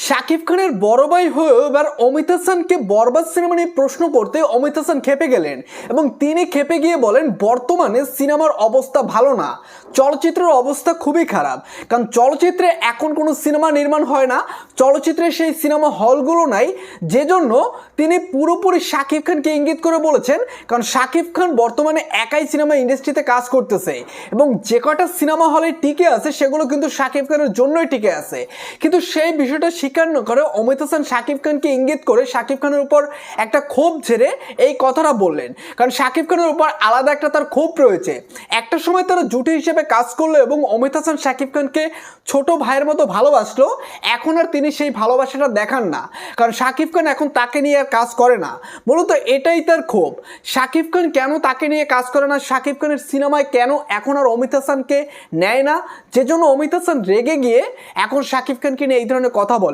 শাকিব খানের বড় ভাই হয়েও এবার অমিত হাসানকে বরবাদ সিনেমা নিয়ে প্রশ্ন করতে অমিত হাসান খেপে গেলেন এবং তিনি খেপে গিয়ে বলেন বর্তমানে সিনেমার অবস্থা ভালো না, চলচ্চিত্রের অবস্থা খুবই খারাপ। কারণ চলচ্চিত্রে এখন কোনো সিনেমা নির্মাণ হয় না, চলচ্চিত্রে সেই সিনেমা হলগুলো নাই, যে জন্য তিনি পুরোপুরি শাকিব খানকে ইঙ্গিত করে বলেছেন। কারণ শাকিব খান বর্তমানে একাই সিনেমা ইন্ডাস্ট্রিতে কাজ করতেছে এবং যে কটা সিনেমা হলে টিকে আছে সেগুলো কিন্তু শাকিব খানের জন্যই টিকে আছে। কিন্তু সেই বিষয়টা স্বীকার না করে অমিত হাসান শাকিব খানকে ইঙ্গিত করে শাকিব খানের উপর একটা ক্ষোভ ঝেড়ে এই কথাটা বললেন। কারণ শাকিব খানের উপর আলাদা একটা তার ক্ষোভ রয়েছে। একটা সময় তারা জুটি হিসেবে কাজ করলো এবং অমিত হাসান শাকিব খানকে ছোট ভাইয়ের মতো ভালোবাসলো। এখন আর তিনি সেই ভালোবাসাটা দেখান না, কারণ শাকিব খান এখন তাকে নিয়ে আর কাজ করে না। মূলত এটাই তার ক্ষোভ। শাকিব খান কেন তাকে নিয়ে কাজ করে না, শাকিব খানের সিনেমায় কেন এখন আর অমিত হাসানকে নেয় না, যে জন্য অমিত হাসান রেগে গিয়ে এখন শাকিব খানকে নিয়ে এই ধরনের কথা বলে।